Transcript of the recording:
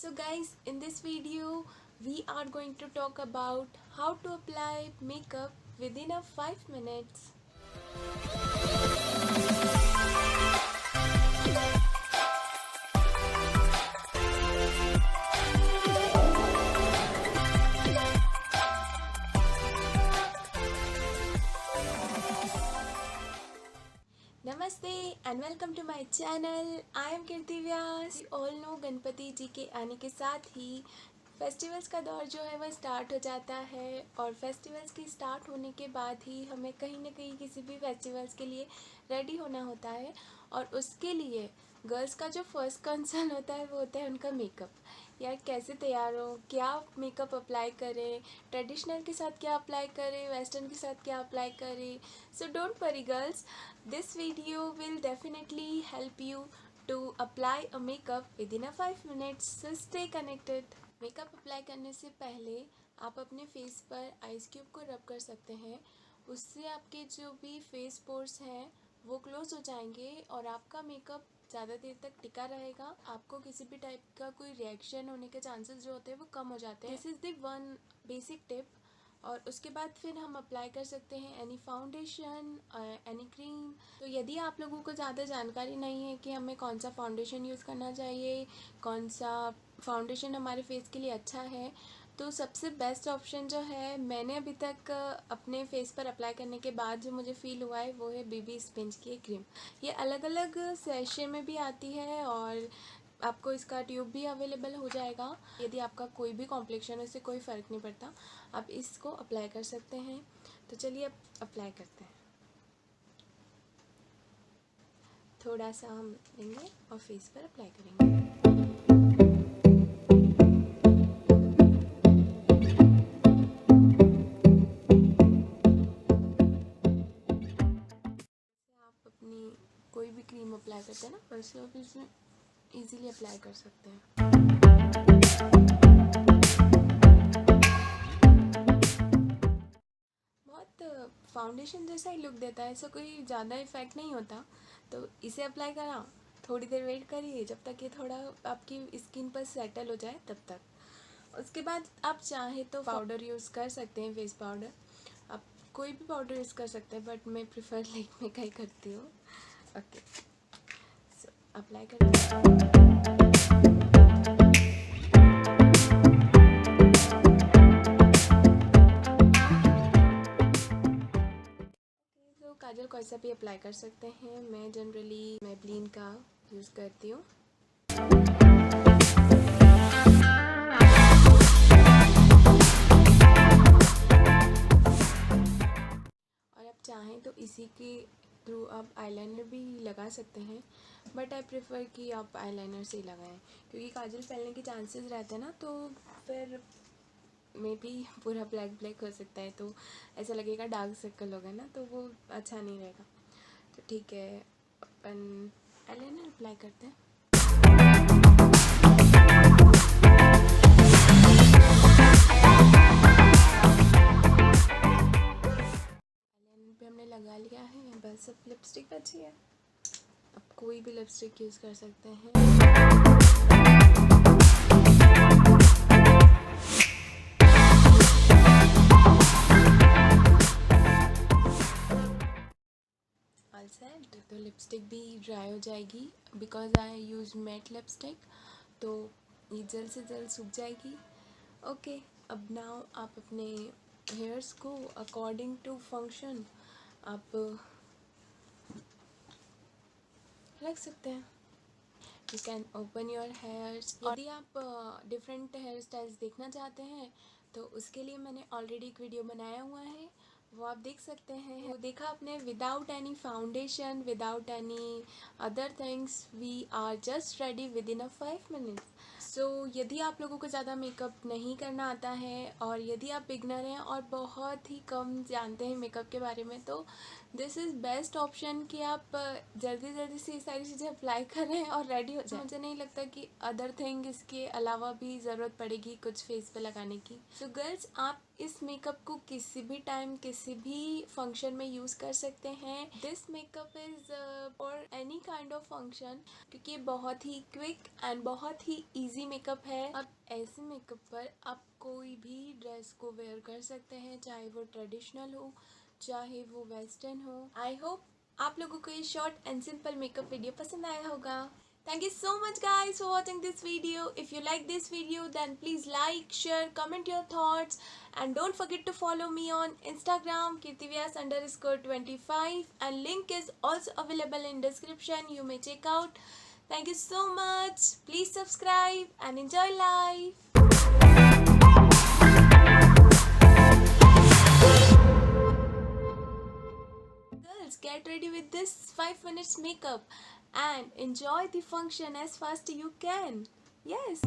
So guys, in this video we are going to talk about how to apply makeup within a 5 minutes. Namaste and welcome to my channel. I am Kirti Vyas. You all know Ganpati जी के आने के साथ ही festivals का दौर जो है वह start हो जाता है और फेस्टिवल्स की स्टार्ट होने के बाद ही हमें कहीं ना कहीं किसी भी फेस्टिवल्स के लिए रेडी होना होता है और उसके लिए गर्ल्स का जो फर्स्ट कंसर्न होता है वो होता है उनका मेकअप। यार कैसे तैयार हो, क्या मेकअप अप्लाई करें, ट्रेडिशनल के साथ क्या अप्लाई करें, वेस्टर्न के साथ क्या अप्लाई करें। So don't worry girls, this video will definitely help you to apply a makeup within a 5 minutes. So stay connected. Makeup apply करने से पहले आप अपने फेस पर आइस क्यूब को रब कर सकते हैं। उससे आपके जो भी फेस पोर्स हैं वो क्लोज हो जाएंगे और आपका मेकअप ज़्यादा देर तक टिका रहेगा। आपको किसी भी टाइप का कोई रिएक्शन होने के चांसेस जो होते हैं वो कम हो जाते हैं। This is the one basic tip. और उसके बाद फिर हम अप्लाई कर सकते हैं एनी फाउंडेशन, एनी क्रीम। तो यदि आप लोगों को ज़्यादा जानकारी नहीं है कि हमें कौन सा फाउंडेशन यूज़ करना चाहिए, कौन सा फाउंडेशन हमारे फेस के लिए अच्छा है, तो सबसे बेस्ट ऑप्शन जो है मैंने अभी तक अपने फेस पर अप्लाई करने के बाद जो मुझे फ़ील हुआ है वो है BB स्पिंज की क्रीम। ये अलग अलग सेशे में भी आती है और आपको इसका ट्यूब भी अवेलेबल हो जाएगा। यदि आपका कोई भी कॉम्प्लेक्शन है उससे कोई फ़र्क नहीं पड़ता, आप इसको अप्लाई कर सकते हैं। तो चलिए अब अप्लाई करते हैं। थोड़ा सा हम लेंगे और फेस पर अप्लाई करेंगे। आप अपनी कोई भी क्रीम अप्लाई करते हैं ना, वैसे आप इसमें इजीली अप्लाई कर सकते हैं। बहुत फाउंडेशन जैसा ही लुक देता है, ऐसा कोई ज़्यादा इफेक्ट नहीं होता। तो इसे अप्लाई करा, थोड़ी देर वेट करिए जब तक ये थोड़ा आपकी स्किन पर सेटल हो जाए तब तक। उसके बाद आप चाहे तो पाउडर यूज़ कर सकते हैं, फेस पाउडर। आप कोई भी पाउडर यूज़ कर सकते हैं बट मैं प्रिफर लेकमे का ही करती हूँ। ओके, सो अप्लाई करते काजल कोई सा भी अप्लाई कर सकते हैं। मैं जनरली मैबलिन का यूज़ करती हूँ। और आप चाहें तो इसी के थ्रू आप आईलाइनर भी लगा सकते हैं, बट आई प्रेफर कि आप आईलाइनर से ही लगाएं क्योंकि काजल फैलने के चांसेस रहते हैं ना, तो फिर मे भी पूरा ब्लैक ब्लैक हो सकता है, तो ऐसा लगेगा डार्क सर्कल होगा ना, तो वो अच्छा नहीं रहेगा। तो ठीक है, अपन आईलाइनर अप्लाई करते हैं। आईलाइनर पे हमने लगा लिया है, बस अब लिपस्टिक बची है। आप कोई भी लिपस्टिक यूज़ कर सकते हैं। All set. तो लिपस्टिक भी ड्राई हो जाएगी because I use matte lipstick, तो ये जल्द से जल्द सूख जाएगी। ओके, अब नाउ आप अपने हेयर्स को अकॉर्डिंग टू फंक्शन आप रख सकते हैं। You can open your hairs. यदि आप डिफरेंट हेयर स्टाइल्स देखना चाहते हैं तो उसके लिए मैंने ऑलरेडी एक वीडियो बनाया हुआ है, वो आप देख सकते हैं। वो देखा आपने, without any foundation, without any other things, we are just ready within a 5 minutes. So यदि आप लोगों को ज़्यादा मेकअप नहीं करना आता है और यदि आप बिगनर हैं और बहुत ही कम जानते हैं मेकअप के बारे में, तो दिस इज़ बेस्ट ऑप्शन कि आप जल्दी जल्दी से ये सारी चीज़ें अप्लाई करें और रेडी हो जाए। मुझे नहीं लगता कि अदर थिंग इसके अलावा भी ज़रूरत पड़ेगी कुछ फेस पे लगाने की। सो गर्ल्स, आप इस मेकअप को किसी भी टाइम किसी भी फंक्शन में यूज़ कर सकते हैं। This makeup is for any kind of function, क्योंकि ये बहुत ही क्विक एंड बहुत ही ईजी मेकअप है। अब ऐसे मेकअप पर आप कोई भी ड्रेस को वेयर कर सकते हैं, चाहे वो ट्रेडिशनल हो चाहे वो वेस्टर्न हो। आई होप आप लोगों को ये short and simple makeup video पसंद आया होगा। Thank you so much guys for watching this video. If you like this video then please like, share, comment your thoughts and don't forget to follow me on Instagram kirtivyas_25 and link is also available in description. You may check out. Thank you so much. Please subscribe and enjoy life. Girls, get ready with this 5 minutes makeup and enjoy the function as fast as you can. Yes.